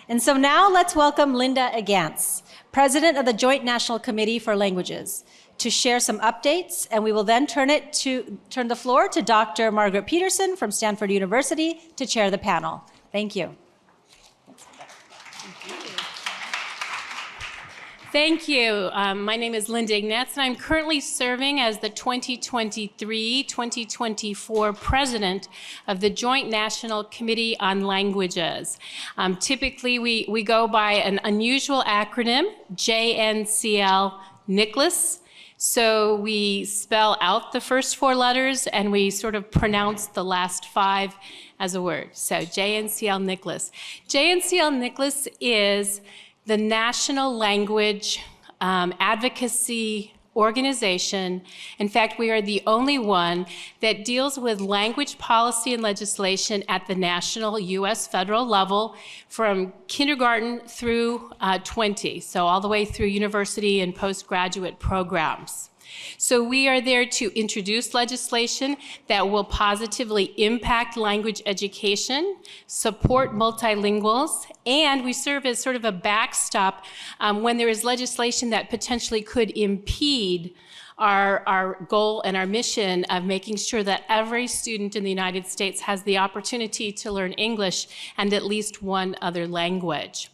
And so now let's welcome Linda Egnatz, President of the Joint National Committee for Languages, to share some updates, and we will then turn the floor to Dr. Margaret Peterson from Stanford University to chair the panel. Thank you. Thank you. My name is Linda Egnatz, and I'm currently serving as the 2023-2024 President of the Joint National Committee on Languages. Typically, we go by an unusual acronym, JNCL NCLC. So we spell out the first 4 letters, and we sort of pronounce the last 5 as a word. So JNCL NCLC. JNCL NCLC is the National Language Advocacy Organization. In fact, we are the only one that deals with language policy and legislation at the national U.S. federal level from kindergarten through 20, so all the way through university and postgraduate programs. So we are there to introduce legislation that will positively impact language education, support multilinguals, and we serve as sort of a backstop when there is legislation that potentially could impede our goal and our mission of making sure that every student in the United States has the opportunity to learn English and at least one other language.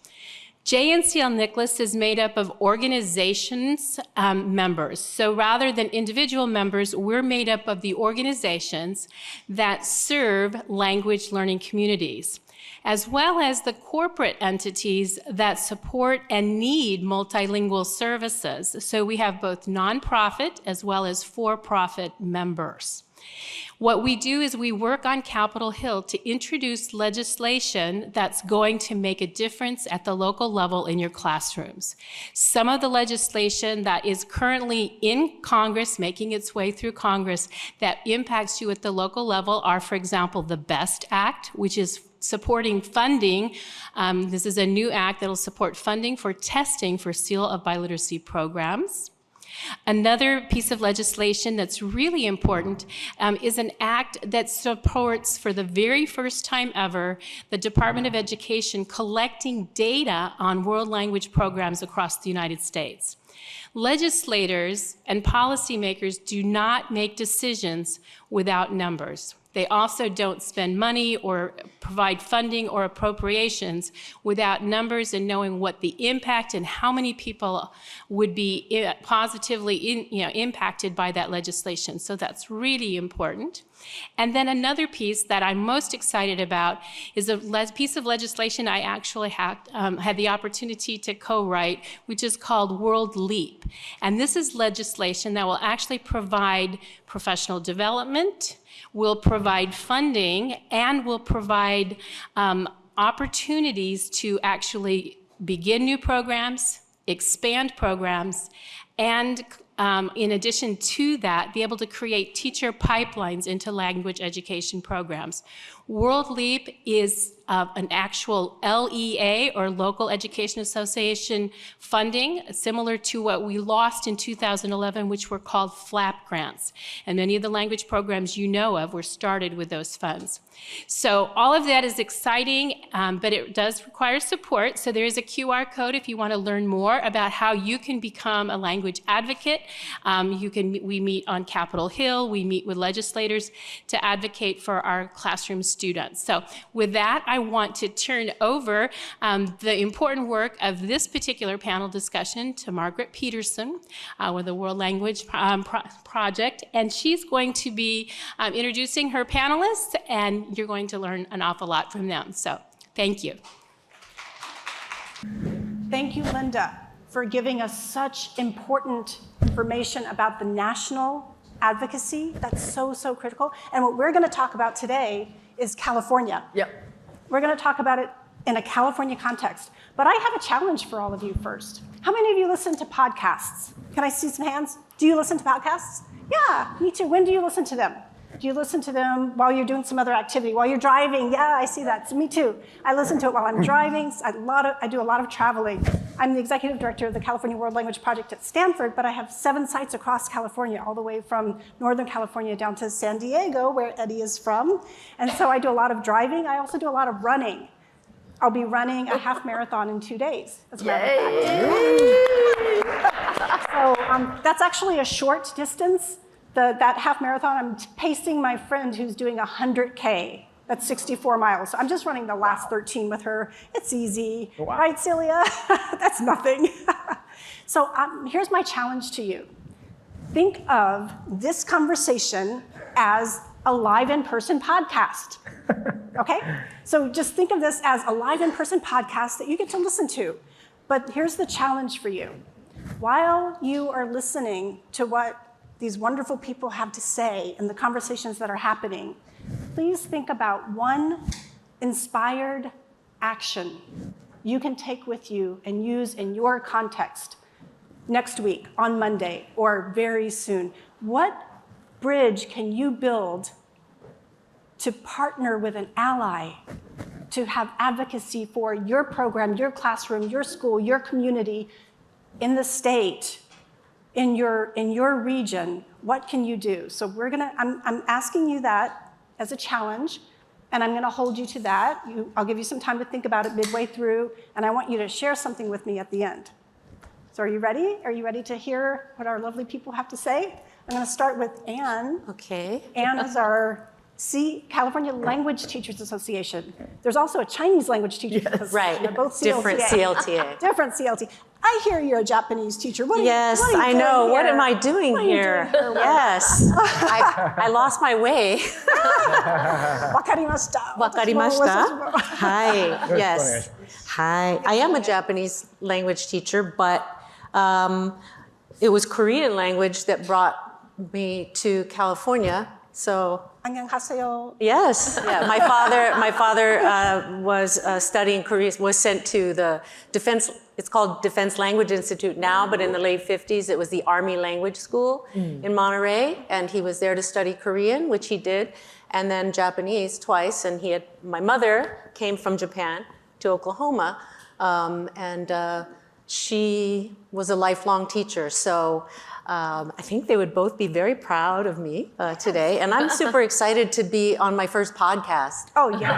JNCL NCLC is made up of organizations members. So rather than individual members, we're made up of the organizations that serve language learning communities, as well as the corporate entities that support and need multilingual services. So we have both nonprofit as well as for-profit members. What we do is we work on Capitol Hill to introduce legislation that's going to make a difference at the local level in your classrooms. Some of the legislation that is currently in Congress, making its way through Congress, that impacts you at the local level are, for example, the BEST Act, which is supporting funding. This is a new act that will support funding for testing for Seal of Biliteracy programs. Another piece of legislation that's really important is an act that supports, for the very first time ever, the Department of Education collecting data on world language programs across the United States. Legislators and policymakers do not make decisions without numbers. They also don't spend money or provide funding or appropriations without numbers and knowing what the impact and how many people would be positively impacted by that legislation. So that's really important. And then another piece that I'm most excited about is a piece of legislation I actually had the opportunity to co-write, which is called World Leap. And this is legislation that will actually provide professional development, will provide funding, and will provide opportunities to actually begin new programs, expand programs, and in addition to that, be able to create teacher pipelines into language education programs. World Leap is an actual LEA, or Local Education Association funding, similar to what we lost in 2011, which were called FLAP grants. And many of the language programs you know of were started with those funds. So all of that is exciting, but it does require support. So there is a QR code if you want to learn more about how you can become a language advocate. We meet on Capitol Hill. We meet with legislators to advocate for our classroom students. So with that, I want to turn over the important work of this particular panel discussion to Margaret Peterson with the World Language Project, and she's going to be introducing her panelists, and you're going to learn an awful lot from them. So thank you. Thank you, Linda, for giving us such important information about the national advocacy. That's so, so critical. And what we're going to talk about today is California. Yep. We're going to talk about it in a California context. But I have a challenge for all of you first. How many of you listen to podcasts? Can I see some hands? Do you listen to podcasts? Yeah, me too. When do you listen to them? Do you listen to them while you're doing some other activity? While you're driving? Yeah, I see that. So me too. I listen to it while I'm driving. I do a lot of traveling. I'm the executive director of the California World Language Project at Stanford, but I have 7 sites across California, all the way from Northern California down to San Diego, where Eddie is from. And so I do a lot of driving. I also do a lot of running. I'll be running a half marathon in 2 days, as a matter of fact. So that's actually a short distance. That half marathon, I'm pacing my friend who's doing 100K. That's 64 miles. So I'm just running the last 13 with her. It's easy, right, Celia? That's nothing. So here's my challenge to you. Think of this conversation as a live in-person podcast, okay? So just think of this as a live in-person podcast that you get to listen to. But here's the challenge for you. While you are listening to what these wonderful people have to say and the conversations that are happening, please think about one inspired action you can take with you and use in your context next week, on Monday, or very soon. What bridge can you build to partner with an ally to have advocacy for your program, your classroom, your school, your community, in the state, in your region? What can you do? So I'm asking you that as a challenge, and I'm gonna hold you to that. I'll give you some time to think about it midway through, and I want you to share something with me at the end. So are you ready? Are you ready to hear what our lovely people have to say? I'm gonna start with Anne. Okay. Anne is our California Language Teachers Association. There's also a Chinese Language Teachers Association. Right. They're both Different CLTA. Different CLT. I hear you're a Japanese teacher. Yes, I know. What am I doing here? Yes. I lost my way. Wakarimashita. Wakarimashita. Hi. Yes. Hi. I am a Japanese language teacher, but it was Korean language that brought me to California. So. 안녕하세요. Yes. Yeah. My father was studying Korean. Was sent to the Defense. It's called Defense Language Institute now, but in the late 50s, it was the Army Language School in Monterey, and he was there to study Korean, which he did, and then Japanese twice. And my mother came from Japan to Oklahoma, and she was a lifelong teacher. So I think they would both be very proud of me today. And I'm super excited to be on my first podcast. Oh, yeah.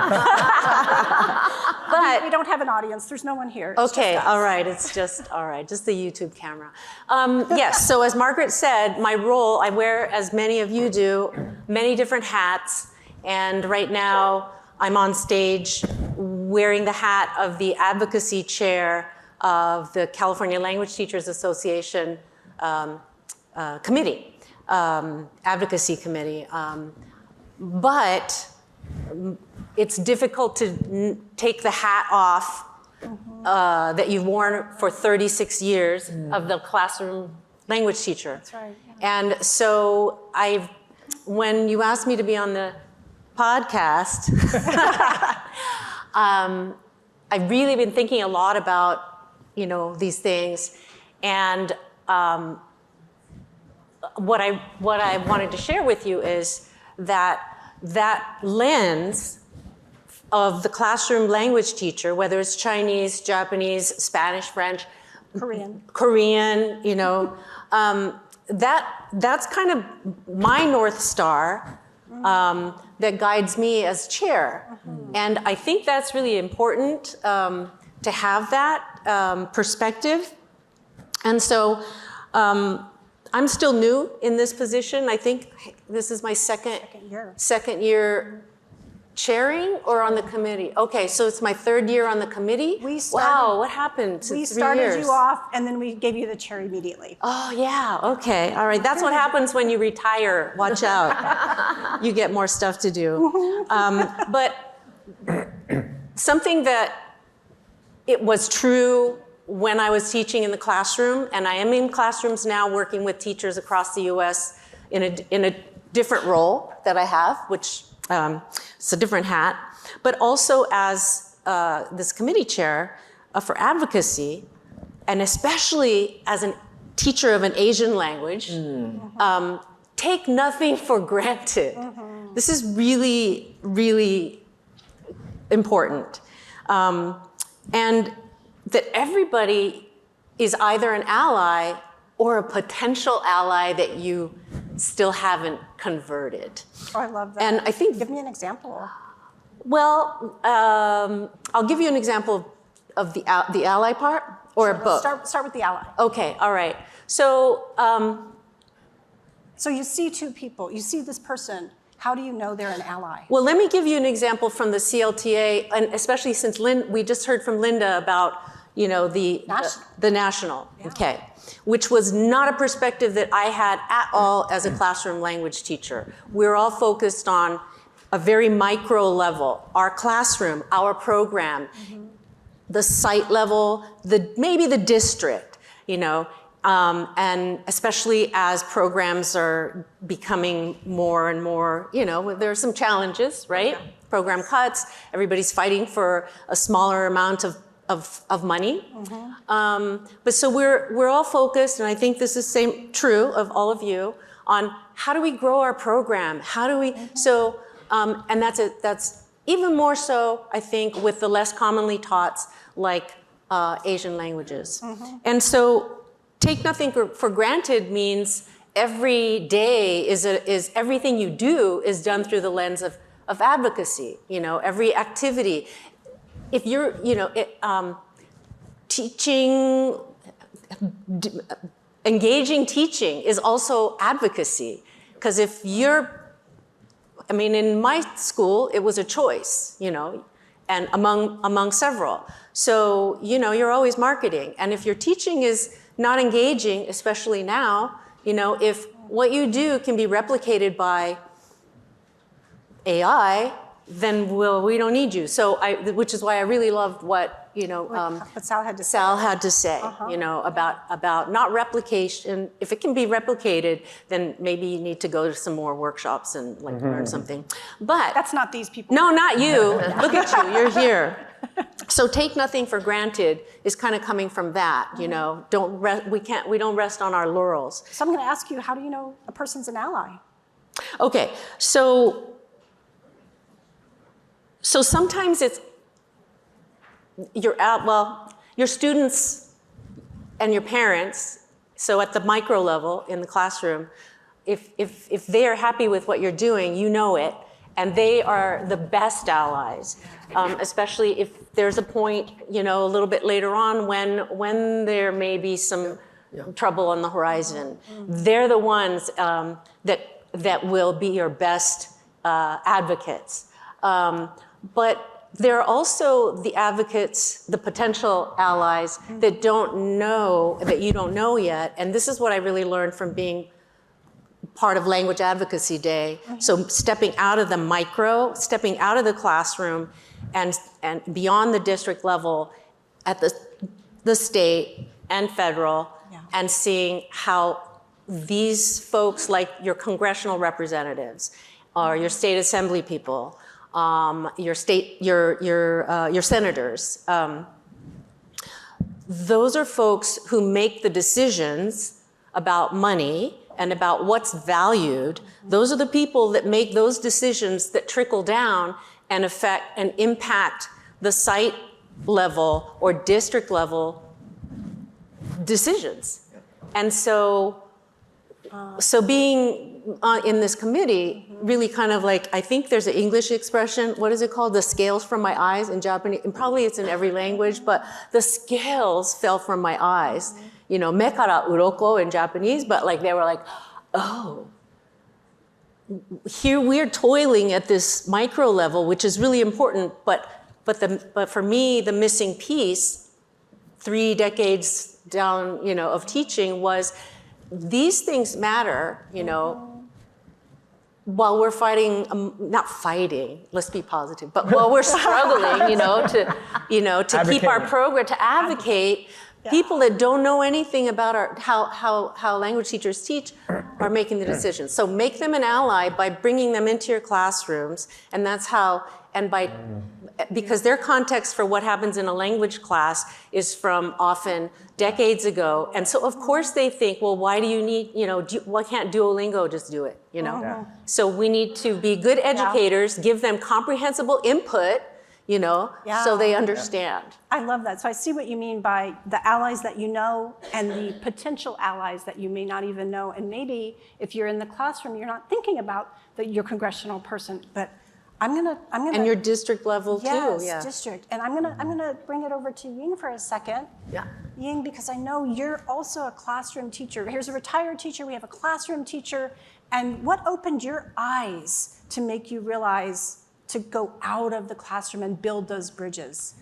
But we don't have an audience. There's no one here. It's okay, just us. all right. It's just, all right, just the YouTube camera. Yes, so as Margaret said, my role, I wear, as many of you do, many different hats. And right now, I'm on stage wearing the hat of the Advocacy Chair of the California Language Teachers Association committee, Advocacy Committee. But it's difficult to take the hat off that you've worn for 36 years of the classroom language teacher. That's right. Yeah. And so when you asked me to be on the podcast, I've really been thinking a lot about, these things. And what I wanted to share with you is that lens of the classroom language teacher, whether it's Chinese, Japanese, Spanish, French, Korean, that's kind of my North Star that guides me as chair. And I think that's really important to have that perspective. And so I'm still new in this position. I think this is my second year chairing or on the committee. Okay, so it's my third year on the committee. Wow, what happened? We started you off, and then we gave you the chair immediately. Oh, yeah, okay, all right. That's what happens when you retire. Watch out. You get more stuff to do. But something that it was true when I was teaching in the classroom, and I am in classrooms now working with teachers across the US in a different role that I have, which it's a different hat, but also as this committee chair for advocacy, and especially as a teacher of an Asian language, take nothing for granted. This is really, really important. And that everybody is either an ally or a potential ally that you still haven't converted. Oh, I love that. And I think, give me an example. Well, I'll give you an example of the ally part, or a book. Start with the ally. Okay, all right. So, So you see two people, you see this person, how do you know they're an ally? well, let me give you an example from the CLTA, and especially since we just heard from Linda about, you know, the national, Yeah. okay, which was not a perspective that I had at all as a classroom language teacher. We're all focused on a very micro level, our classroom, our program, the site level, maybe the district, you know, and especially as programs are becoming more and more, you know, there are some challenges, right? Yeah. Program cuts, everybody's fighting for a smaller amount of money. But so we're all focused, and I think this is true of all of you, on how do we grow our program? How do we, so, and that's even more so, I think, with the less commonly taught, like Asian languages. And so take nothing for granted means every day is everything you do is done through the lens of advocacy, you know, every activity. If you're, you know, teaching, engaging teaching is also advocacy. Because if I mean, in my school, it was a choice, you know, and among several. So, you know, you're always marketing. And if your teaching is not engaging, especially now, you know, if what you do can be replicated by AI, then we don't need you. So which is why I really loved what, you know, what Sal had to say. Sal had to say, you know, about not replication. If it can be replicated, then maybe you need to go to some more workshops and like learn something. But That's not these people. no, not you. Look at you, you're here. So take nothing for granted is kind of coming from that, you know. We don't rest on our laurels. So I'm going to ask you, how do you know a person's an ally? Okay, so sometimes it's your students and your parents, so at the micro level in the classroom, if they are happy with what you're doing, you know it, and they are the best allies, especially if there's a point, you know, a little bit later on when there may be some trouble on the horizon. They're the ones that will be your best advocates. But there are also the advocates, the potential allies that you don't know yet. And this is what I really learned from being part of Language Advocacy Day. So stepping out of the micro, stepping out of the classroom and beyond the district level at the state and federal, and seeing how these folks, like your congressional representatives or your state assembly people, your senators. Those are folks who make the decisions about money and about what's valued. Those are the people that make those decisions that trickle down and affect and impact the site level or district level decisions. And so being in this committee really kind of like, I think there's an English expression, what is it called? The scales from my eyes in Japanese, and probably it's in every language, but the scales fell from my eyes. You know, me kara uroko in Japanese, but like they were like, oh, here we're toiling at this micro level, which is really important, but for me, the missing piece, 3 decades down, you know, of teaching was these things matter, you know, while we're fighting, not fighting, let's be positive, but while we're struggling, to keep our program, to advocate, people that don't know anything about how language teachers teach are making the decisions. So make them an ally by bringing them into your classrooms, and that's how, because their context for what happens in a language class is from often decades ago. And so of course they think, well, why do you need, why can't Duolingo just do it, So we need to be good educators, give them comprehensible input, so they understand. I love that. So I see what you mean by the allies that you know and the potential allies that you may not even know. And maybe if you're in the classroom, you're not thinking about your congressional person, but And your district level too. Yes, Yeah. district. And I'm gonna bring it over to Ying for a second. Yeah. Ying, because I know you're also a classroom teacher. Here's a retired teacher, we have a classroom teacher. And what opened your eyes to make you realize to go out of the classroom and build those bridges?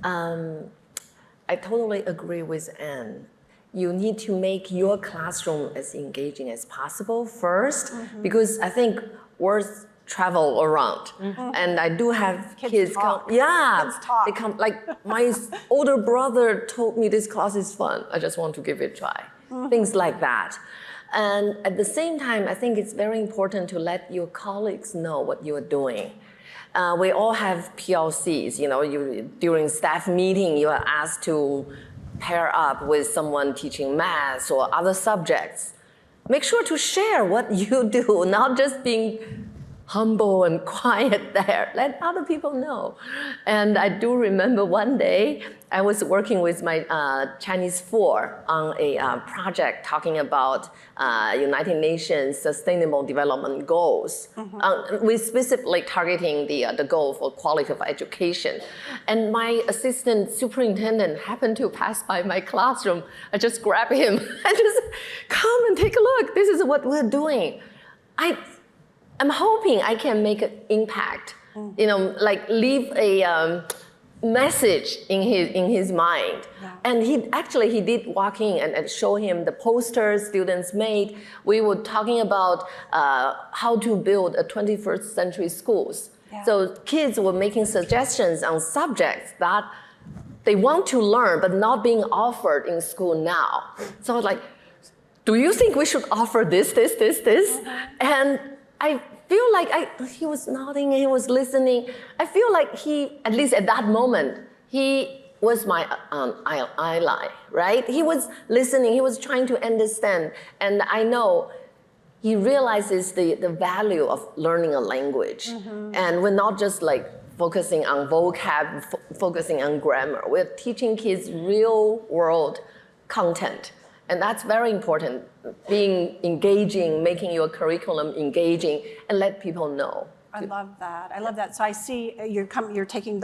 I totally agree with Anne. You need to make your classroom as engaging as possible first, because I think words travel around. And I do have kids talk. come, yeah, Kids talk. they come, like my older brother told me this class is fun. I just want to give it a try. Things like that. And at the same time, I think it's very important to let your colleagues know what you're doing. We all have PLCs, you know, during staff meeting, you are asked to pair up with someone teaching math or other subjects. Make sure to share what you do, not just being humble and quiet there. Let other people know. And I do remember one day, I was working with my Chinese 4 on a project talking about United Nations Sustainable Development Goals. We specifically targeting the goal for quality of education. And my assistant superintendent happened to pass by my classroom. I just grabbed him and just, come and take a look. This is what we're doing. I'm hoping I can make an impact, you know, like leave a message in his mind. Yeah. And he did walk in and show him the posters students made. We were talking about how to build a 21st century schools. Yeah. So kids were making suggestions on subjects that they want to learn but not being offered in school now. So I was like, do you think we should offer this? And I feel like he was nodding, he was listening. I feel like he, at least at that moment, he was my ally, right? He was listening, he was trying to understand. And I know he realizes the value of learning a language. And we're not just like focusing on vocab, focusing on grammar. We're teaching kids real world content. And that's very important, being engaging, making your curriculum engaging, and let people know. I love that. I love that. So I see you're taking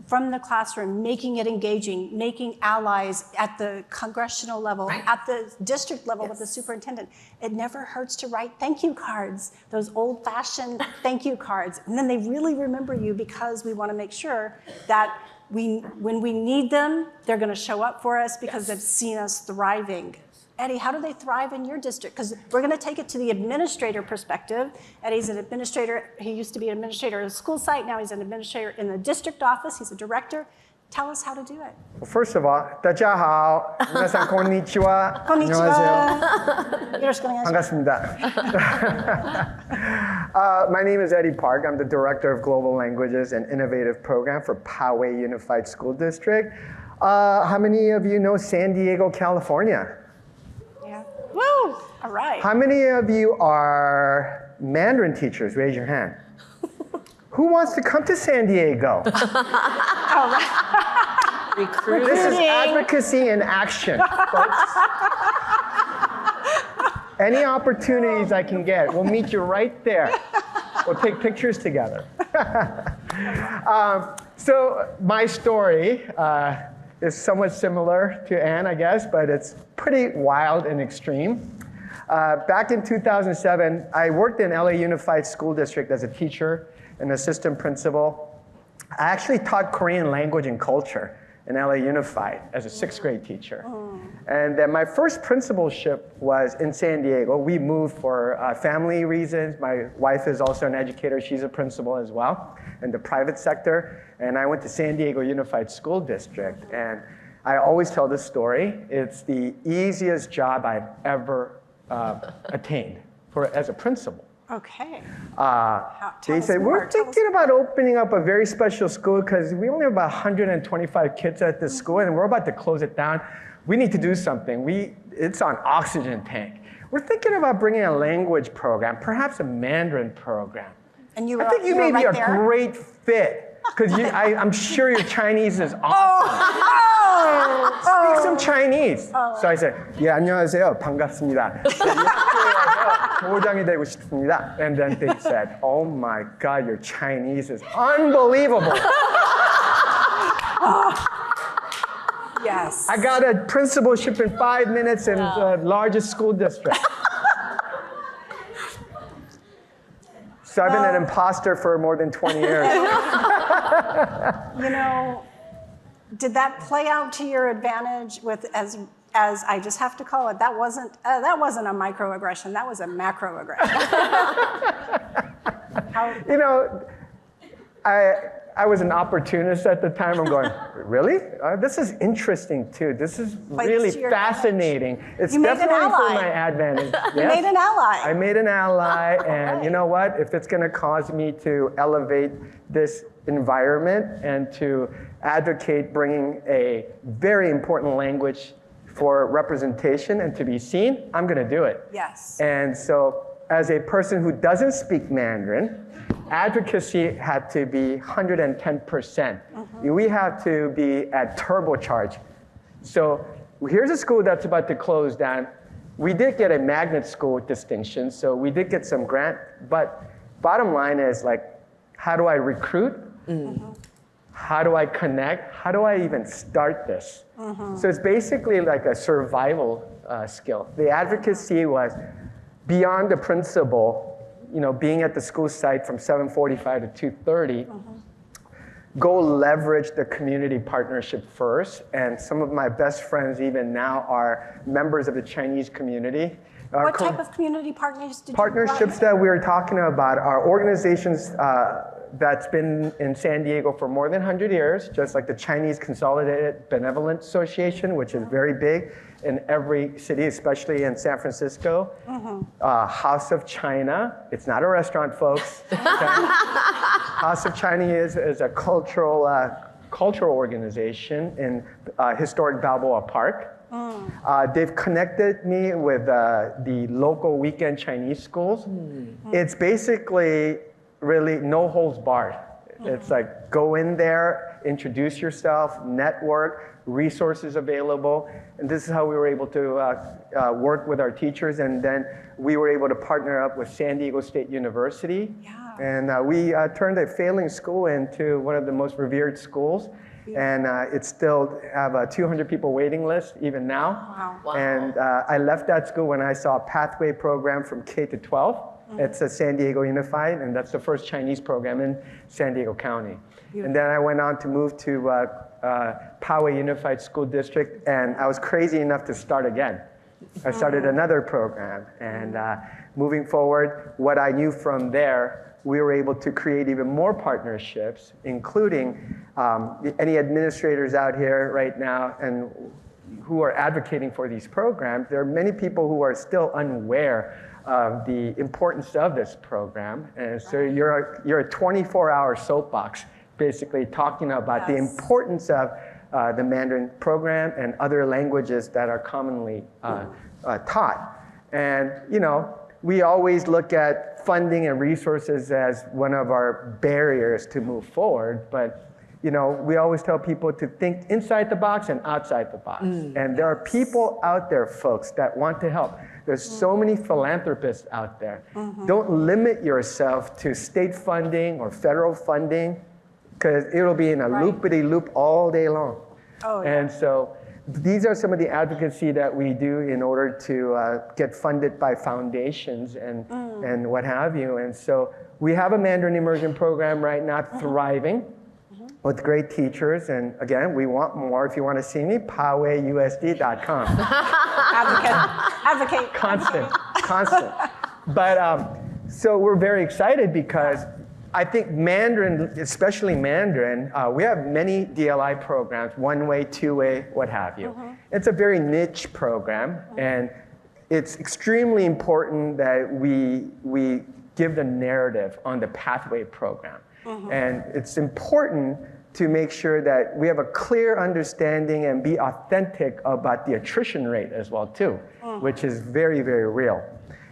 from the classroom, making it engaging, making allies at the congressional level, at the district level with the superintendent. It never hurts to write thank you cards, those old-fashioned thank you cards. And then they really remember you because we want to make sure that when we need them, they're going to show up for us because they've seen us thriving. Eddie, how do they thrive in your district? Because we're going to take it to the administrator perspective. Eddie's an administrator. He used to be an administrator at a school site. Now he's an administrator in the district office. He's a director. Tell us how to do it. Well, first of all, 大家好. 皆さんこんにちは. Konnichiwa. 반갑습니다. My name is Eddie Park. I'm the Director of Global Languages and Innovative Program for Poway Unified School District. How many of you know San Diego, California? Yeah. Woo! All right. How many of you are Mandarin teachers? Raise your hand. Who wants to come to San Diego? Recruiting. This is advocacy in action, folks. Any opportunities I can get, we'll meet you right there. We'll take pictures together. So my story is somewhat similar to Anne, I guess, but it's pretty wild and extreme. Back in 2007, I worked in LA Unified School District as a teacher and assistant principal. I actually taught Korean language and culture in LA Unified as a 6th grade teacher. And then my first principalship was in San Diego. We moved for family reasons. My wife is also an educator. She's a principal as well in the private sector. And I went to San Diego Unified School District. And I always tell this story. It's the easiest job I've ever attained as a principal. Okay. They said, we're thinking about opening up a very special school because we only have about 125 kids at this school and we're about to close it down. We need to do something. It's on oxygen tank. We're thinking about bringing a language program, perhaps a Mandarin program. And I think you may be a great fit because I'm sure your Chinese is awesome. Speak some Chinese. So I said, yeah, 안녕하세요, 반갑습니다. 도장이 되고 싶습니다. And then they said, oh my God, your Chinese is unbelievable. Yes. I got a principalship in 5 minutes in the largest school district. So I've been an imposter for more than 20 years. You know, did that play out to your advantage with, as I just have to call it, that wasn't a microaggression, that was a macroaggression. You know, I was an opportunist at the time. I'm going, really? This is interesting too. This is really fascinating. It's definitely for my advantage. You made an ally. I made an ally, and you know what? If it's going to cause me to elevate this environment and to advocate bringing a very important language for representation and to be seen, I'm going to do it. Yes. And so, as a person who doesn't speak Mandarin, advocacy had to be 110%. We have to be at turbocharge. So here's a school that's about to close down. We did get a magnet school distinction, so we did get some grant, but bottom line is like, how do I recruit? How do I connect? How do I even start this? So it's basically like a survival skill. The advocacy was beyond the principal, you know, being at the school site from 7:45 to 2:30, go leverage the community partnership first. And some of my best friends even now are members of the Chinese community. What type of community partners did you Partnerships that we were talking about are organizations that's been in San Diego for more than 100 years, just like the Chinese Consolidated Benevolent Association, which is very big in every city, especially in San Francisco. House of China, it's not a restaurant, folks. House of China is a cultural organization in historic Balboa Park. They've connected me with the local weekend Chinese schools. It's basically really no holds barred. It's like go in there, introduce yourself, network, resources available. And this is how we were able to work with our teachers. And then we were able to partner up with San Diego State University. Yeah. And we turned a failing school into one of the most revered schools. And it still have a 200 people waiting list even now. Wow. And I left that school when I saw a pathway program from K to 12. It's a San Diego Unified, and that's the first Chinese program in San Diego County. And then I went on to move to Poway Unified School District, and I was crazy enough to start again. I started another program, and moving forward, what I knew from there, we were able to create even more partnerships, including any administrators out here right now and who are advocating for these programs. There are many people who are still unaware of the importance of this program. And so you're a 24-hour soapbox, basically talking about the importance of the Mandarin program and other languages that are commonly taught. And you know, we always look at funding and resources as one of our barriers to move forward, but you know, we always tell people to think inside the box and outside the box. And there are people out there, folks, that want to help. There's so many philanthropists out there. Don't limit yourself to state funding or federal funding, because it'll be in a loopity-loop all day long. And so these are some of the advocacy that we do in order to get funded by foundations and what have you. And so we have a Mandarin immersion program right now thriving with great teachers. And again, we want more. If you want to see me, powayusd.com. Advocate. Constant. But so we're very excited because I think Mandarin, especially Mandarin, we have many DLI programs, one-way, two-way, what have you. It's a very niche program, and it's extremely important that we give the narrative on the pathway program. And it's important to make sure that we have a clear understanding and be authentic about the attrition rate as well too, which is very, very real.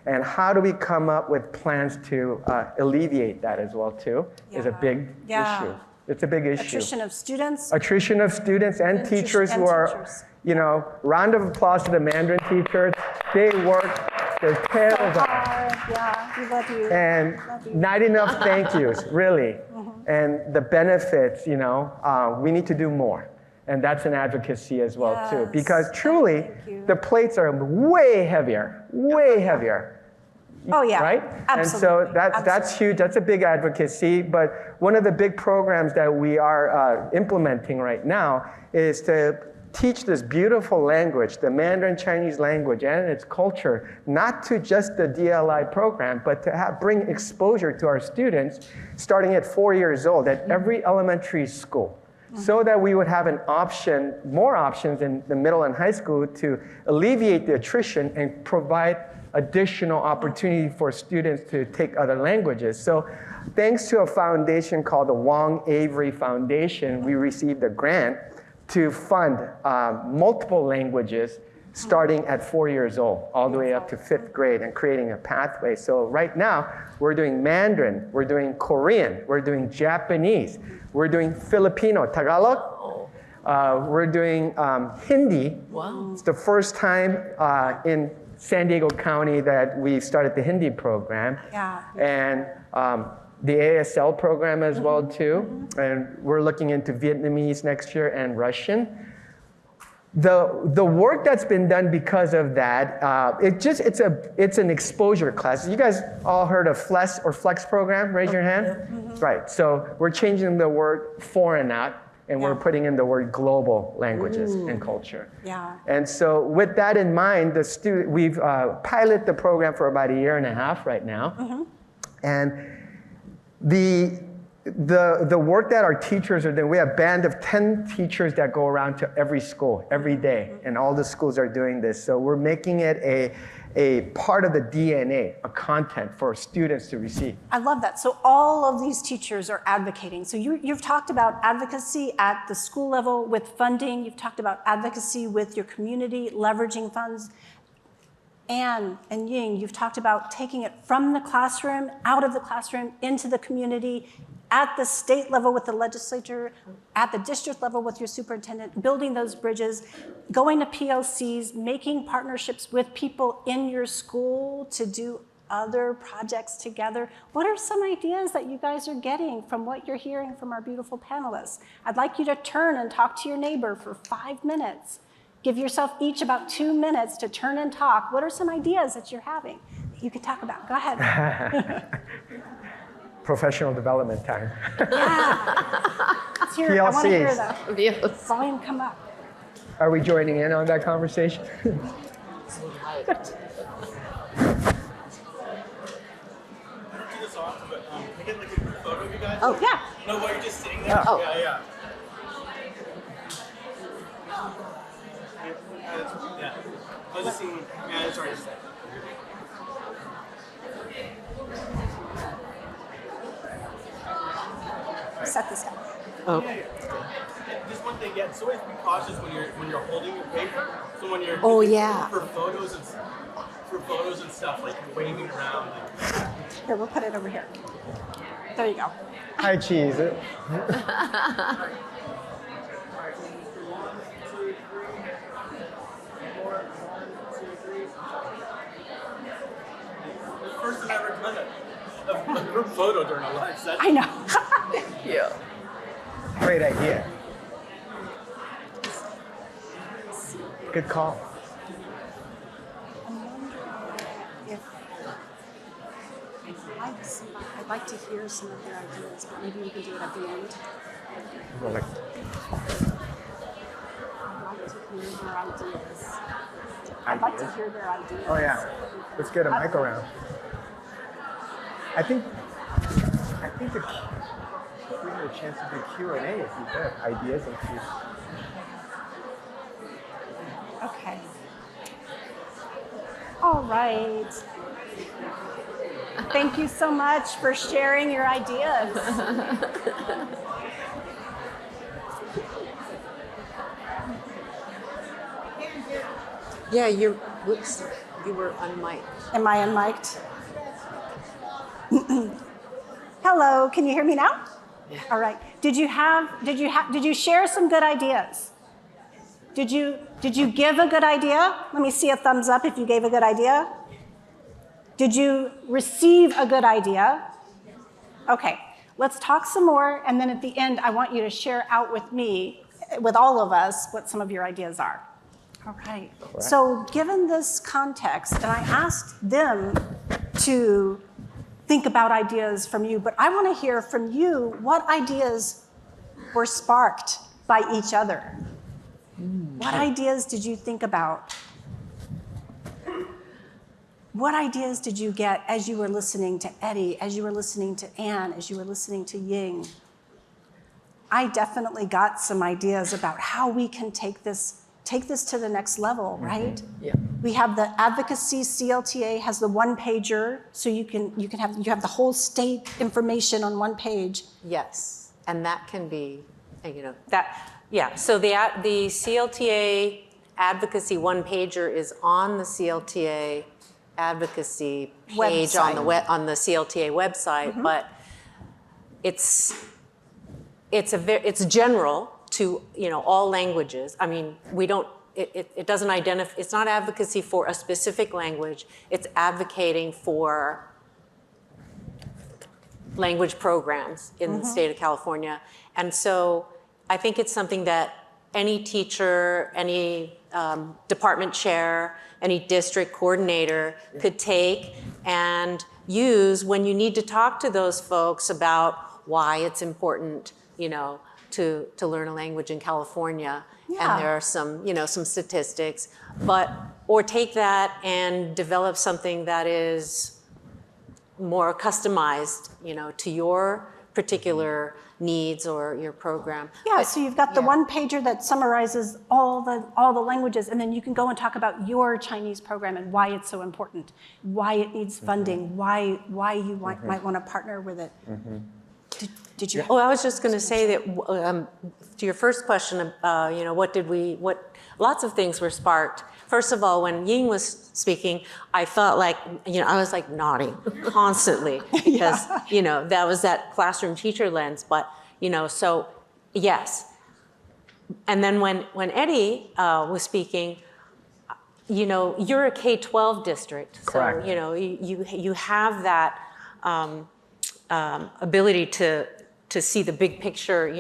And how do we come up with plans to alleviate that as well too is a big issue. It's a big issue. Attrition of students. Attrition of students and teachers who are, you know, round of applause to the Mandarin teachers. They work There's terrible. Yeah, we love you. And not enough thank yous, really. And the benefits, we need to do more. And that's an advocacy as well, too. Because truly, the plates are way heavier, way heavier. Oh, yeah. Right? Absolutely. And so that's huge. That's a big advocacy. But one of the big programs that we are implementing right now is to teach this beautiful language, the Mandarin Chinese language and its culture, not to just the DLI program, but to bring exposure to our students starting at 4 years old at every elementary school. So that we would have an option, more options in the middle and high school to alleviate the attrition and provide additional opportunity for students to take other languages. So thanks to a foundation called the Wong Avery Foundation, we received a grant to fund multiple languages starting at 4 years old, all the way up to 5th grade and creating a pathway. So right now, we're doing Mandarin, we're doing Korean, we're doing Japanese, we're doing Filipino, Tagalog, we're doing Hindi. Wow. It's the first time in San Diego County that we started the Hindi program. Yeah. And the ASL program as well too. And we're looking into Vietnamese next year and Russian. The work that's been done because of that, it's an exposure class. You guys all heard of FLEX or FLEX program? Raise your hand. Right. So we're changing the word foreign out, and we're putting in the word global languages and culture. Yeah. And so with that in mind, we've piloted the program for about 1.5 years right now. And the work that our teachers are doing, we have a band of 10 teachers that go around to every school every day, and all the schools are doing this. So we're making it a part of the DNA, a content for students to receive. I love that. So all of these teachers are advocating. So you've talked about advocacy at the school level with funding. You've talked about advocacy with your community, leveraging funds. Anne and Ying, you've talked about taking it from the classroom, out of the classroom, into the community, at the state level with the legislature, at the district level with your superintendent, building those bridges, going to PLCs, making partnerships with people in your school to do other projects together. What are some ideas that you guys are getting from what you're hearing from our beautiful panelists? I'd like you to turn and talk to your neighbor for 5 minutes. Give yourself each about 2 minutes to turn and talk. What are some ideas that you're having that you could talk about? Go ahead. Professional development time. Let's hear, I want to hear the Yes. volume come up. Are we joining in on that conversation? Oh, yeah. No, while you're just sitting there? Oh. Yeah. Yeah. I was just seeing, sorry. Set this up. Just one thing, so always be cautious when you're holding your paper. So when you're for photos and stuff, like you're waving around. Here, we'll put it over here. There you go. Hi, cheese. First time I ever done a group photo during a live session. I know. Thank you. Great idea. Good call. I'd like to hear some of your ideas, but maybe we can do it at the end. Well, like, I'd like to hear their ideas. oh yeah, let's get a mic around. I think we had a chance to do Q&A if you have ideas and Q. Okay. All right. Thank you so much for sharing your ideas. Yeah, you were unmiked. Am I unmiked? Hello, can you hear me now? Yeah. All right. Did you share some good ideas? Did you give a good idea? Let me see a thumbs up if you gave a good idea. Did you receive a good idea? Okay, let's talk some more, and then at the end, I want you to share out with me, with all of us, what some of your ideas are. All right, so given this context, and I asked them to think about ideas from you, but I want to hear from you what ideas were sparked by each other. What ideas did you think about? What ideas did you get as you were listening to Eddie, as you were listening to Anne, as you were listening to Ying? I definitely got some ideas about how we can take this to the next level, right? Yeah. We have the Advocacy CLTA has the one pager, so you have the whole state information on one page. Yes, and that can be, so the CLTA Advocacy one pager is on the CLTA Advocacy page on the CLTA website, but it's general to all languages. I mean, it doesn't identify. It's not advocacy for a specific language. It's advocating for language programs in the state of California, and so I think it's something that any teacher, any department chair, any district coordinator could take and use when you need to talk to those folks about why it's important, to learn a language in California. Yeah. And there are some, some statistics, or take that and develop something that is more customized, to your particular needs or your program. Yeah, so you've got the one pager that summarizes all the languages, and then you can go and talk about your Chinese program and why it's so important, why it needs funding, why you might want to partner with it. Did you? Well, I was just going to say that to your first question, lots of things were sparked. First of all, when Ying was speaking, I felt like, I was like nodding constantly because, that was that classroom teacher lens. But, so yes. And then when Eddie was speaking, you're a K-12 district. Correct. So, you have that ability to see the big picture,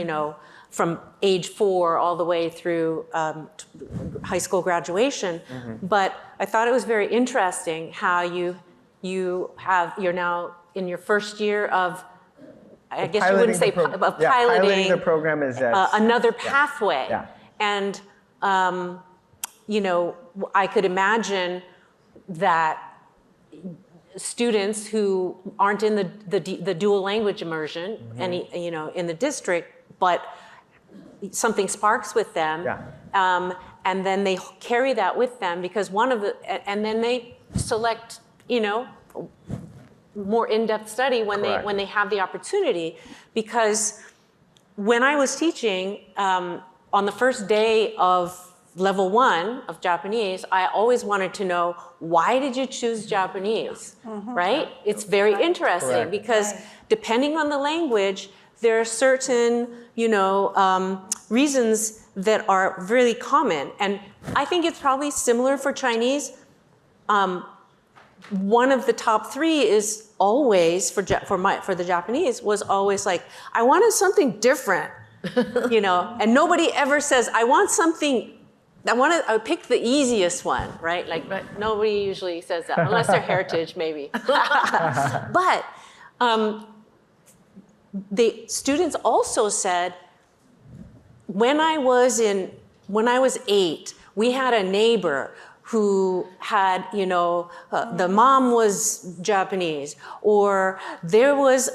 from age 4 all the way through high school graduation. But I thought it was very interesting how you're now in your first year of, I guess you wouldn't say piloting the program is another pathway. Yeah. And, I could imagine that students who aren't in the dual language immersion, in the district, but something sparks with them, and then they carry that with them because and then they select, more in-depth study when they have the opportunity. Because when I was teaching on the first day of level 1 of Japanese, I always wanted to know, why did you choose Japanese, right? It's very interesting because depending on the language, there are certain, reasons that are really common. And I think it's probably similar for Chinese. One of the top 3 is always, for the Japanese, was always like, I wanted something different, and nobody ever says, I want something, I would pick the easiest one, right? Nobody usually says that, unless they're heritage, maybe. But the students also said, when I was 8, we had a neighbor who had, the mom was Japanese, or there was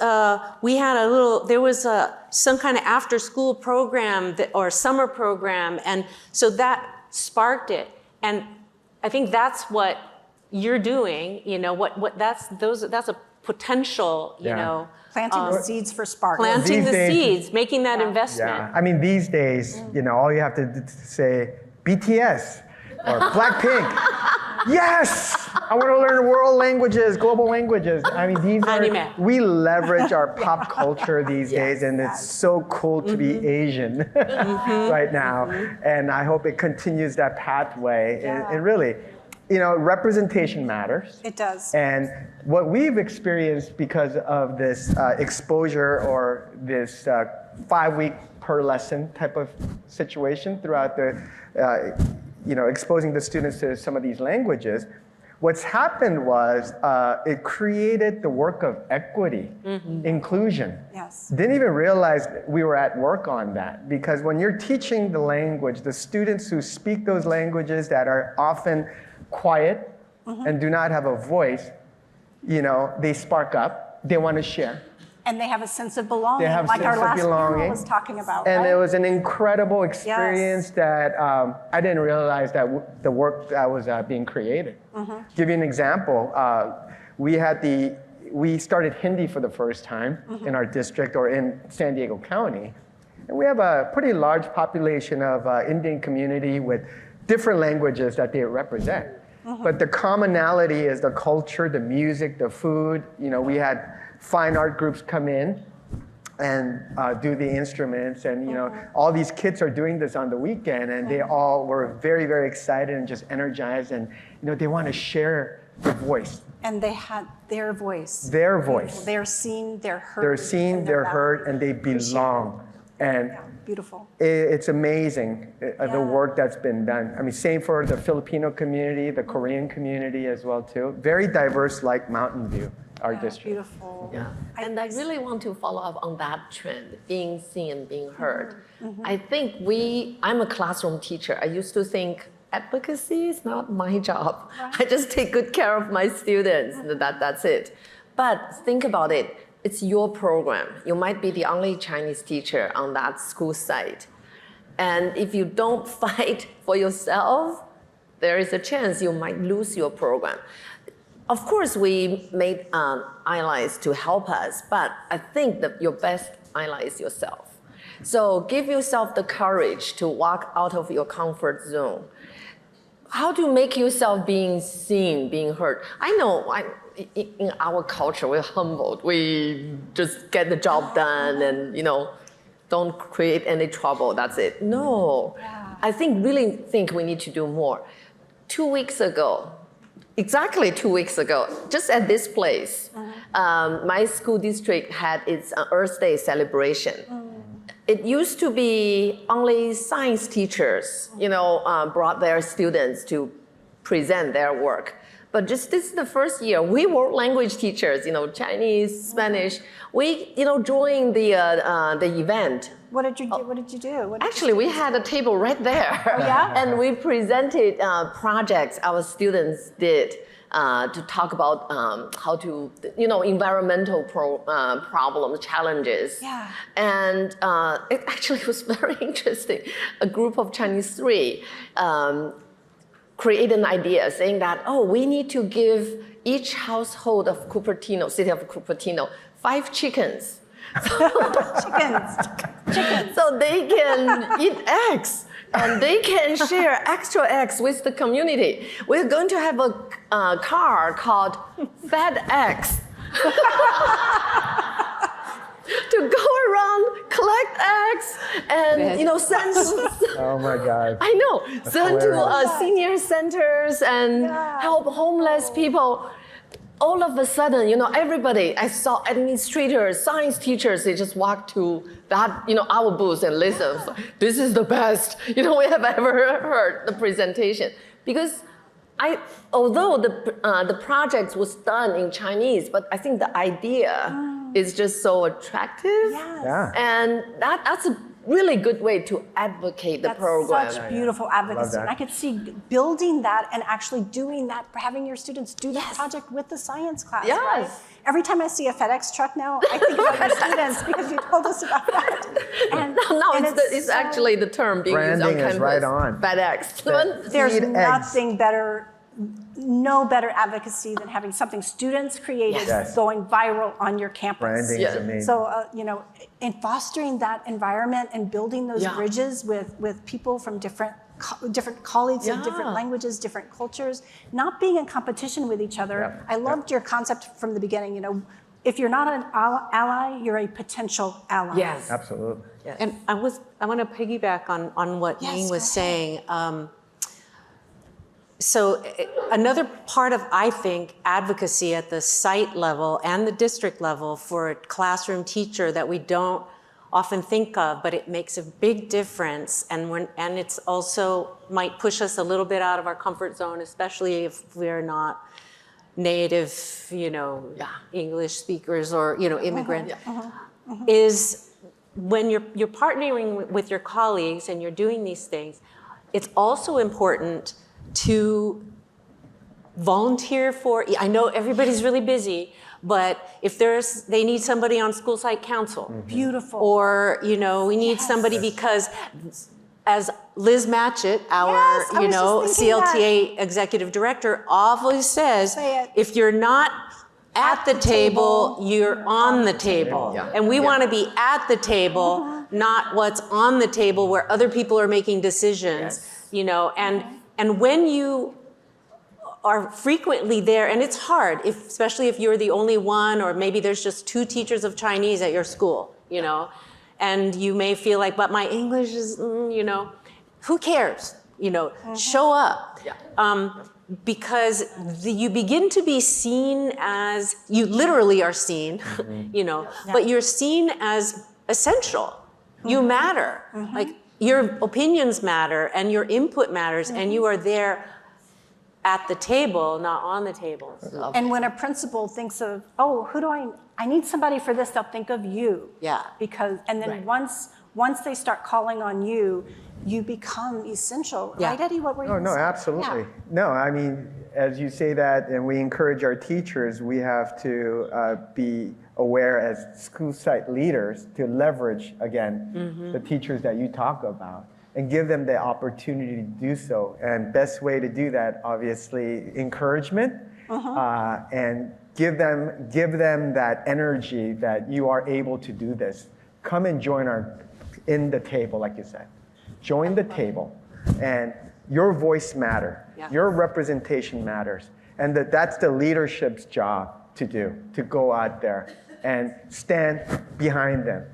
some kind of after-school program or summer program, and so that sparked it. And I think that's what you're doing. That's a potential, planting the seeds for spark. Planting the seeds, making that investment. Yeah, I mean, these days, all you have to say, BTS or Blackpink. Yes! I want to learn world languages, global languages. I mean, we leverage our pop culture these days, and it's so cool to be Asian right now. And I hope it continues that pathway. And really, representation matters. It does. And what we've experienced because of this exposure or this 5-week per lesson type of situation throughout the, exposing the students to some of these languages, what's happened was it created the work of equity, inclusion. Yes. Didn't even realize we were at work on that, because when you're teaching the language, the students who speak those languages that are often quiet and do not have a voice, they spark up, they want to share. And they have a sense of belonging, They have like our sense of last panel belonging. was talking about. And right? it was an incredible experience that I didn't realize that the work that was being created. Give you an example. We started Hindi for the first time in our district or in San Diego County. And we have a pretty large population of Indian community with different languages that they represent. But the commonality is the culture, the music, the food. We had fine art groups come in and do the instruments, and all these kids are doing this on the weekend, and they all were very, very excited and just energized, and they want to share their voice. And they had their voice. Their voice. They're seen, they're heard. They're seen, they're heard, and they belong. And beautiful. It's amazing the work that's been done. I mean, same for the Filipino community, the Korean community as well too. Very diverse, like Mountain View, our district. Beautiful. Yeah. And I really want to follow up on that trend, being seen and being heard. I think I'm a classroom teacher. I used to think advocacy is not my job. I just take good care of my students. That's it. But think about it. It's your program. You might be the only Chinese teacher on that school site. And if you don't fight for yourself, there is a chance you might lose your program. Of course, we made allies to help us, but I think that your best ally is yourself. So give yourself the courage to walk out of your comfort zone. How to make yourself being seen, being heard. I know in our culture, we're humbled. We just get the job done and, don't create any trouble, that's it. No, I really think we need to do more. 2 weeks ago, exactly 2 weeks ago, just at this place, my school district had its Earth Day celebration. It used to be only science teachers, brought their students to present their work. But this is the first year we were language teachers, Chinese, Spanish. We, joined the event. What did you do? What did you do? Actually, we had a table right there. Oh, yeah? And we presented projects our students did to talk about how to, environmental problems, challenges. Yeah. And it actually was very interesting. A group of Chinese 3 created an idea saying that, we need to give each household of Cupertino, city of Cupertino, 5 chickens. Chickens. So they can eat eggs and they can share extra eggs with the community. We're going to have a car called Fed Eggs. To go around, collect eggs, and send. Oh my God! I know, send to senior centers and help homeless people. All of a sudden, everybody. I saw administrators, science teachers. They just walked to that, our booth and listen. This is the best, we have ever heard the presentation because. Although the project was done in Chinese, but I think the idea is just so attractive. Yes. Yeah. And that's a really good way to advocate the program. That's such beautiful advocacy. And I could see building that and actually doing that, having your students do this project with the science class. Yes. Right? Every time I see a FedEx truck now, I think about your students because you told us about that. And no, and it's actually the term being used on Branding campus. is right on. FedEx. there's Feed nothing better, no better advocacy than having something students created Yes. going viral on your campus. Branding Yeah. is amazing. So, in fostering that environment and building those bridges with people from different colleagues of different languages, different cultures, not being in competition with each other. Yep. I loved your concept from the beginning. If you're not an ally, you're a potential ally. Yes. Absolutely. Yes. And I want to piggyback on what Yes, Ying go was ahead. saying. So another part of, I think, advocacy at the site level and the district level for a classroom teacher that we don't often think of, but it makes a big difference, and it's also might push us a little bit out of our comfort zone, especially if we're not native, English speakers or immigrant, is when you're partnering with your colleagues and you're doing these things, it's also important to volunteer for, I know everybody's really busy, but if they need somebody on school site council. Beautiful. Or, we need somebody because as Liz Matchett, our, CLTA executive director, always says, if you're not at the table, you're on the table. Yeah. And we want to be at the table, not what's on the table where other people are making decisions, and when you are frequently there, and it's hard, especially if you're the only one, or maybe there's just 2 teachers of Chinese at your school, and you may feel like, but my English is, who cares? Show up. Yeah. Because you begin to be seen as, you literally are seen, but you're seen as essential. You matter. Like, your opinions matter and your input matters, and you are there at the table, not on the table. And when a principal thinks of, who do I need somebody for this, they'll think of you. Yeah. And then once they start calling on you, you become essential. Yeah. Right, Eddie? What were you saying? No, absolutely. Yeah. No, I mean, as you say that, and we encourage our teachers, we have to be aware as school site leaders to leverage, again, the teachers that you talk about and give them the opportunity to do so. And best way to do that, obviously, encouragement, and give them that energy that you are able to do this. Come and join in the table, like you said. Join the table, and your voice matters. Yeah. Your representation matters. And that's the leadership's job to do, to go out there and stand behind them.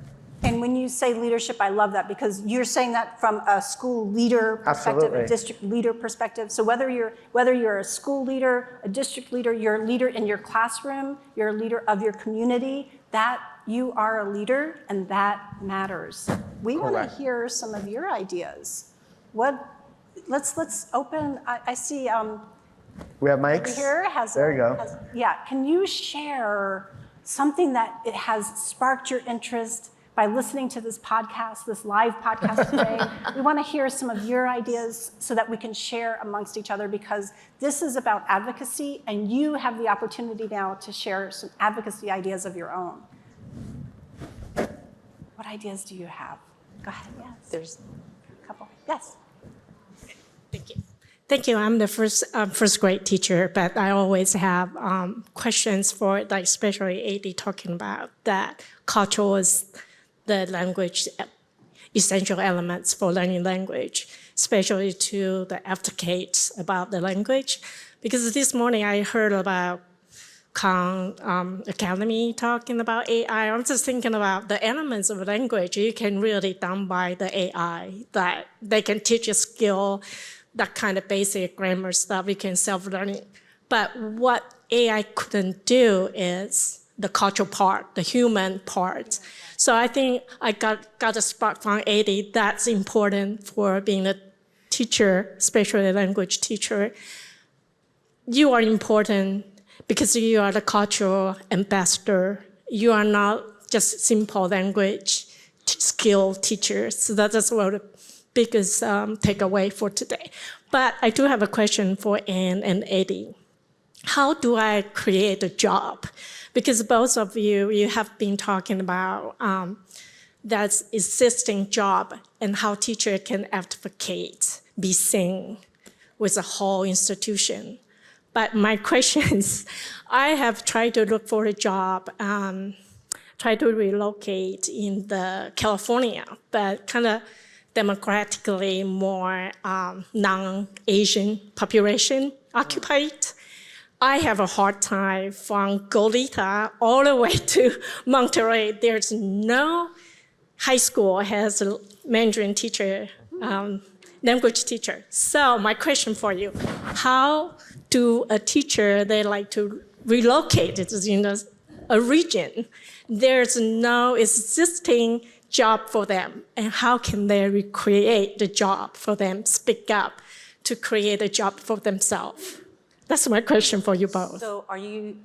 And when you say leadership, I love that, because you're saying that from a school leader perspective, Absolutely. A district leader perspective. So whether you're a school leader, a district leader, you're a leader in your classroom, you're a leader of your community, that you are a leader, and that matters. We Correct. Want to hear some of your ideas. Let's open. I see. We have mics. Here there you go. Can you share something that it has sparked your interest by listening to this podcast, this live podcast today? We want to hear some of your ideas so that we can share amongst each other, because this is about advocacy, and you have the opportunity now to share some advocacy ideas of your own. What ideas do you have? Go ahead. Yes. There's a couple. Yes. Thank you. Thank you. I'm the first grade teacher, but I always have questions for, like, especially AD talking about that culture was the language essential elements for learning language, especially to the advocates about the language. Because this morning I heard about Khan Academy talking about AI. I'm just thinking about the elements of language you can really done by the AI, that they can teach a skill, that kind of basic grammar stuff you can self-learning. But what AI couldn't do is the cultural part, the human part. So I think I got a spark from AD that's important for being a teacher, especially a language teacher. You are important because you are the cultural ambassador. You are not just simple language skill teachers. So that's what the biggest takeaway for today. But I do have a question for Anne and Eddie. How do I create a job? Because both of you have been talking about that existing job and how teacher can advocate, be seen with a whole institution. But my question is, I have tried to look for a job, try to relocate in California, but kind of democratically more non-Asian population occupied. I have a hard time from Goleta all the way to Monterey. There's no high school has a Mandarin teacher language teacher. So my question for you, how do a teacher, they like to relocate it in a region? There's no existing job for them. And how can they recreate the job for them, speak up to create a job for themselves? That's my question for you both. So are you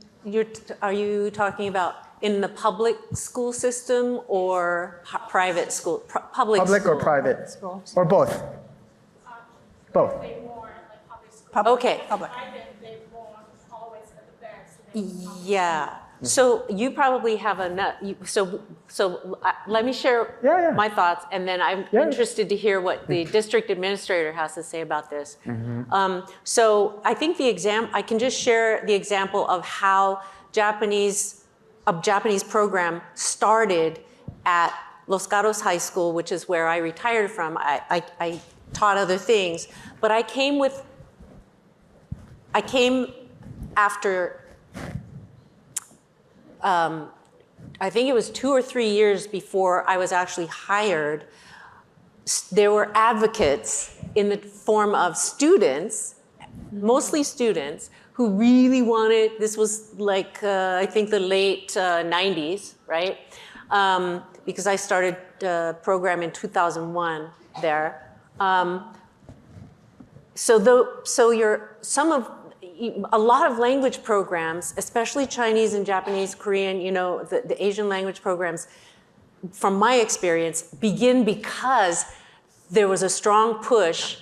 talking about in the public school system or private school? Public Public or private? Or both? Both. Okay. Public. Yeah. So you probably have let me share my thoughts, and then I'm interested to hear what the district administrator has to say about this. So I think I can just share the example of how a Japanese program started at Los Gatos High School, which is where I retired from. I taught other things, but I came after I think it was 2 or 3 years before I was actually hired. There were advocates in the form of students, mostly students, who really wanted, this was like, I think the late 90s, right? Because I started the program in 2001 there. A lot of language programs, especially Chinese and Japanese, Korean, the Asian language programs, from my experience, begin because there was a strong push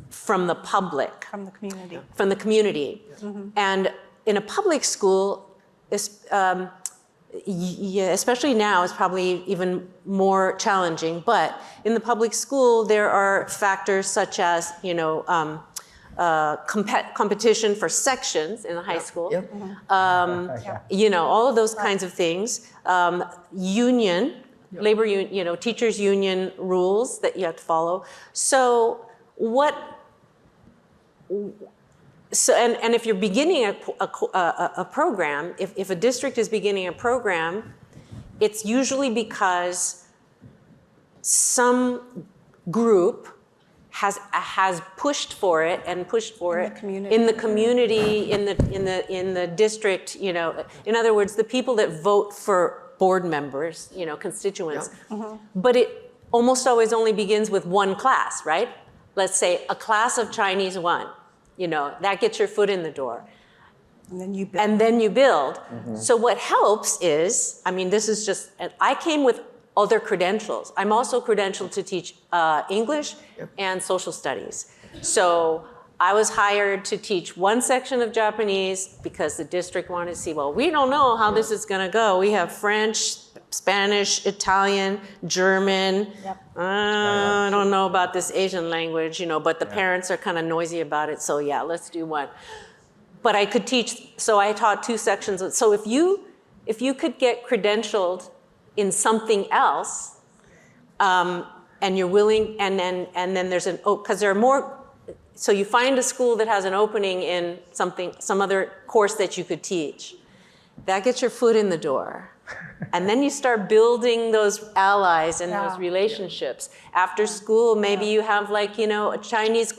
from the public. From the community. From the community. Mm-hmm. And in a public school, especially now, it's probably even more challenging, but in the public school, there are factors such as, competition for sections in the high school, all of those kinds of things. Labor union, teachers' union rules that you have to follow. And if you're beginning a program, if a district is beginning a program, it's usually because some group has pushed for it in the community, in the district. In other words, the people that vote for board members, constituents. Yeah. Mm-hmm. But it almost always only begins with one class, right? Let's say a class of Chinese 1. That gets your foot in the door. And then you build. Mm-hmm. So what helps is, this is just, I came with other credentials. I'm also credentialed to teach English and social studies. So I was hired to teach one section of Japanese because the district wanted to see, well, we don't know how this is gonna go. We have French, Spanish, Italian, German. Yep. I don't know about this Asian language, but the parents are kind of noisy about it. So yeah, let's do one. But I could teach, so I taught 2 sections. So if you could get credentialed in something else, and you're willing, and then there's because there are more, so you find a school that has an opening in some other course that you could teach. That gets your foot in the door. And then you start building those allies and those relationships. After school, maybe you have a Chinese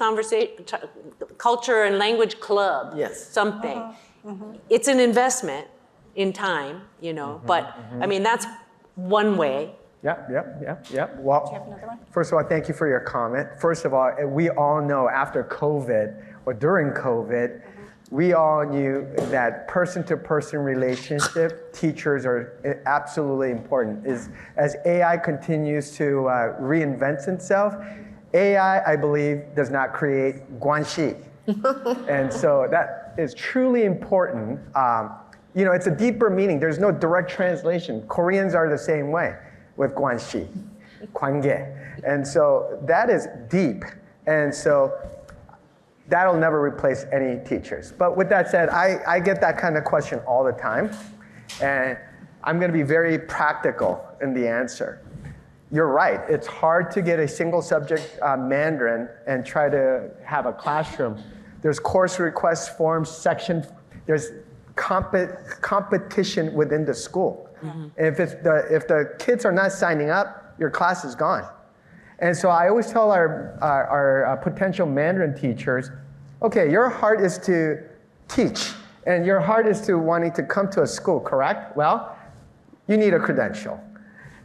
culture and language club, something. Mm-hmm. It's an investment in time, but that's one way. Yep. Well, first of all, thank you for your comment. First of all, we all know after COVID or during COVID, we all knew that person-to-person relationship, teachers are absolutely important. As AI continues to reinvent itself, AI, I believe, does not create guanxi. And so that is truly important. It's a deeper meaning. There's no direct translation. Koreans are the same way with guanxi, 관계. And so that is deep. And so that'll never replace any teachers. But with that said, I get that kind of question all the time. And I'm going to be very practical in the answer. You're right. It's hard to get a single subject Mandarin and try to have a classroom. There's course request forms, there's competition within the school. Mm-hmm. And if the kids are not signing up, your class is gone. And so I always tell our potential Mandarin teachers, okay, your heart is to teach, and your heart is to wanting to come to a school, correct? Well, you need a credential.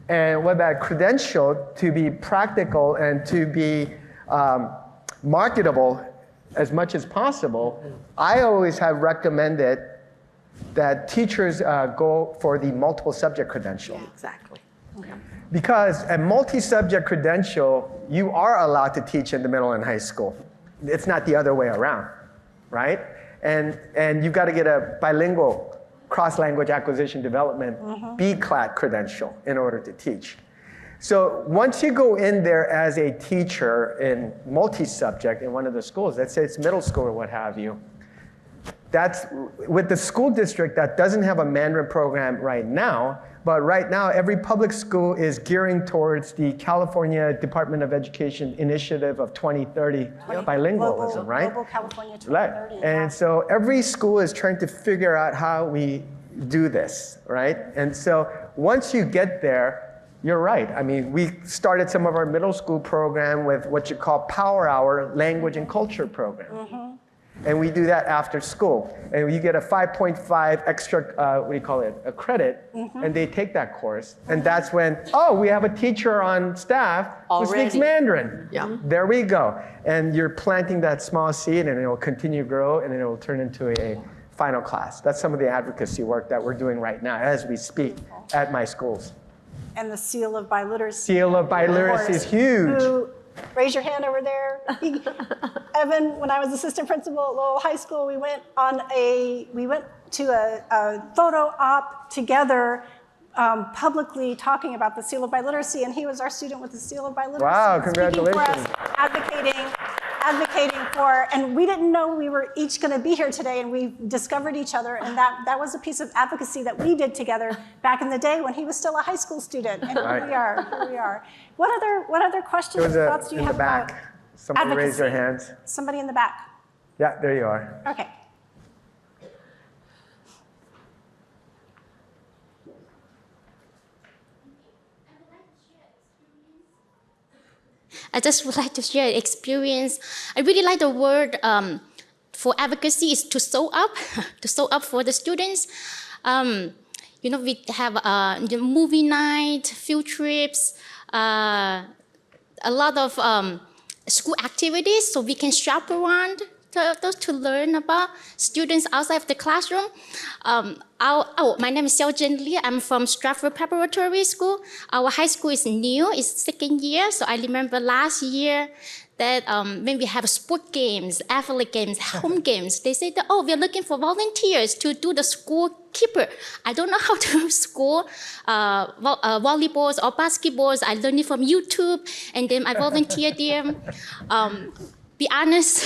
And with that credential, to be practical and to be marketable as much as possible, I always have recommended that teachers go for the multiple subject credential. Yeah, exactly. Okay. Because a multi-subject credential, you are allowed to teach in the middle and high school. It's not the other way around, right? And you've got to get a bilingual cross-language acquisition development B-CLAT credential in order to teach. So once you go in there as a teacher in multi-subject in one of the schools, let's say it's middle school or what have you, that's with the school district that doesn't have a Mandarin program right now, but right now every public school is gearing towards the California Department of Education initiative of 2030 bilingualism, right? Global California 2030. Right. And so every school is trying to figure out how we do this, right? And so once you get there, you're right. I mean, we started some of our middle school program with what you call Power Hour language and culture program. And we do that after school. And you get a 5.5 extra, what do you call it, a credit, and they take that course. And that's when, oh, we have a teacher on staff who speaks Mandarin. Yeah. There we go. And you're planting that small seed, and it will continue to grow, and it will turn into a final class. That's some of the advocacy work that we're doing right now as we speak at my schools. And the seal of biliteracy. Seal of biliteracy is huge. Raise your hand over there. Evan, when I was assistant principal at Lowell High School, we went to a photo op together, publicly talking about the seal of biliteracy, and he was our student with the seal of biliteracy. Wow, congratulations. For us, advocating for, and we didn't know we were each going to be here today, and we discovered each other, and that was a piece of advocacy that we did together back in the day when he was still a high school student, and here we are. What other questions or thoughts do you have about back. Somebody advocacy? raise their hands. Somebody in the back. Yeah, there you are. Okay. I just would like to share an experience. I really like the word for advocacy is to show up, to show up for the students. We have movie night, field trips, a lot of school activities, so we can shop around to learn about students outside of the classroom. My name is Xiaojin Li. I'm from Stratford Preparatory School. Our high school is new, it's second year. So I remember last year that when we have sport games, athletic games, home games, they say that, oh, we're looking for volunteers to do the school keeper. I don't know how to score volleyballs or basketballs. I learned it from YouTube, and then I volunteered there. Be honest,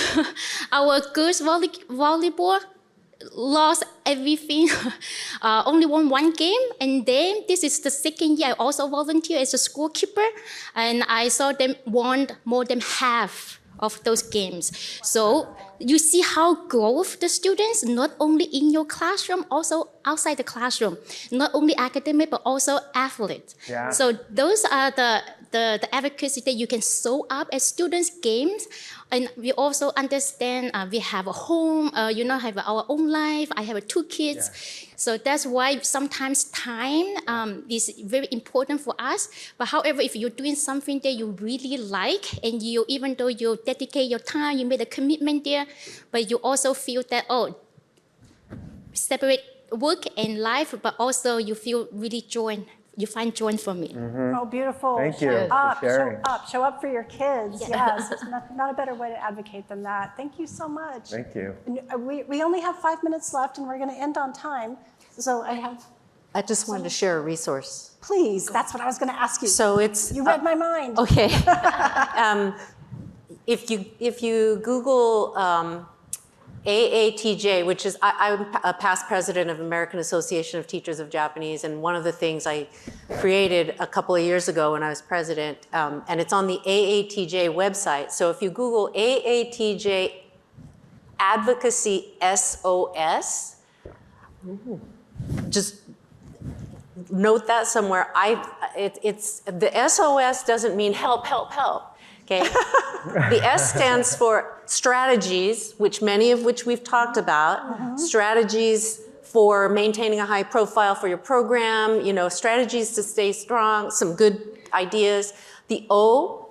our girls volleyball lost everything, only won one game, and then this is the second year I also volunteer as a school keeper, and I saw them won more than half of those games. So you see how growth the students, not only in your classroom, also outside the classroom, not only academic, but also athlete. Yeah. So those are the advocacy that you can show up as students' games. And we also understand we have a home, have our own life. I have 2 kids. Yeah. So that's why sometimes time is very important for us. But however, if you're doing something that you really like, and even though you dedicate your time, you made a commitment there, but you also feel that, separate work and life, but also you feel really joy. You find joy from it. Oh, beautiful. Thank you for sharing. Show up for your kids. Yeah. Yes, there's not a better way to advocate than that. Thank you so much. Thank you. We only have 5 minutes left, and we're going to end on time. So I just wanted to share a resource. Please, that's what I was going to ask you. So it's You read my mind. Okay. If you Google AATJ, which is, I'm a past president of American Association of Teachers of Japanese, and one of the things I created a couple of years ago when I was president, and it's on the AATJ website. So if you Google AATJ Advocacy SOS, just note that somewhere. It's the SOS doesn't mean help, help, help. Okay. The S stands for strategies, which many of which we've talked about. Strategies for maintaining a high profile for your program. Strategies to stay strong. Some good ideas. The O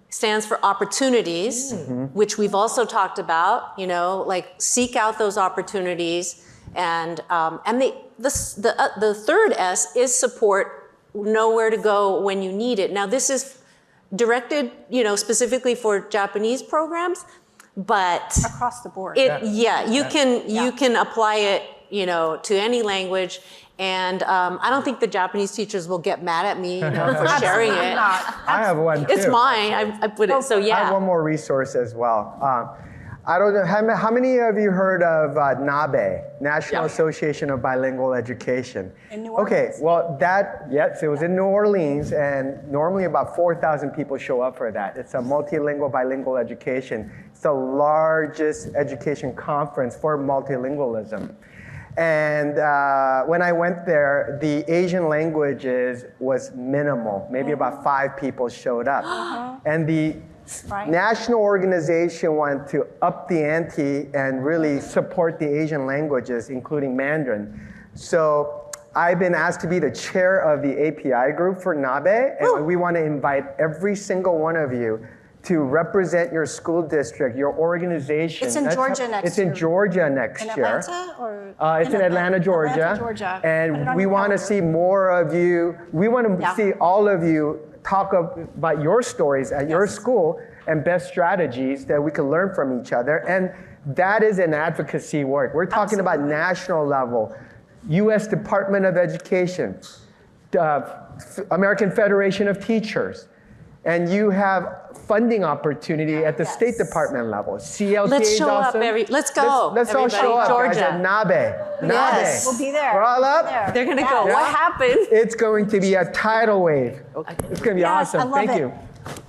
stands for opportunities, which we've also talked about. Like seek out those opportunities. And the third S is support, know where to go when you need it. Now this is directed, specifically for Japanese programs, but Across the board. you can apply it, to any language. And I don't think the Japanese teachers will get mad at me, for sharing it. I have one too. It's mine. I put it. So yeah. I have one more resource as well. I don't know, how many of you heard of NABE, National Association of Bilingual Education? In New Orleans. Okay, well yes, it was in New Orleans, and normally about 4,000 people show up for that. It's a multilingual, bilingual education. It's the largest education conference for multilingualism. And when I went there, the Asian languages was minimal. Maybe about 5 people showed up. And the national organization wanted to up the ante and really support the Asian languages, including Mandarin. So I've been asked to be the chair of the API group for NABE, and we want to invite every single one of you to represent your school district, your organization. It's in Georgia next year. It's in Georgia next year. In Atlanta? Or it's in Atlanta, Georgia. Atlanta, Georgia. And we want to see more of you. We want to see all of you talk about your stories at your school and best strategies that we can learn from each other. And that is an advocacy work. We're talking about national level, U.S. Department of Education, American Federation of Teachers. And you have funding opportunity at the State Department level. CLTA Let's show up, awesome. let's go. Let's all show up, Georgia. guys, at NABE. Yes. We'll be there. We're all up? They're gonna go. What happened? It's going to be a tidal wave. It's going to be awesome. I love Thank it. you.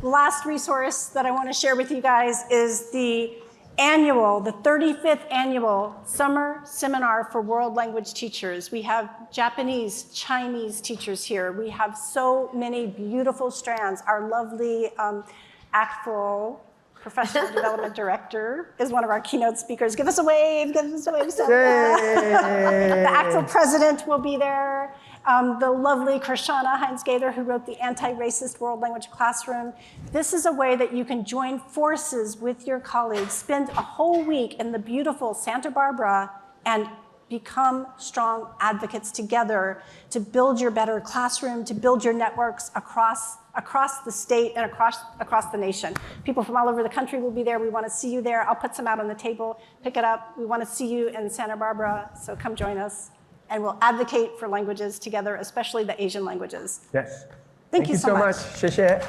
The last resource that I want to share with you guys is the 35th annual Summer Seminar for World Language Teachers. We have Japanese, Chinese teachers here. We have so many beautiful strands. Our lovely ACTFL Professional Development Director is one of our keynote speakers. Give us a wave, give us a wave. The ACTFL President will be there. The lovely Krishana Heinz-Gaither, who wrote the Anti-Racist World Language Classroom. This is a way that you can join forces with your colleagues, spend a whole week in the beautiful Santa Barbara, and become strong advocates together to build your better classroom, to build your networks across the state and across the nation. People from all over the country will be there. We want to see you there. I'll put some out on the table. Pick it up. We want to see you in Santa Barbara, so come join us. And we'll advocate for languages together, especially the Asian languages. Yes. Thank you so much. 谢谢。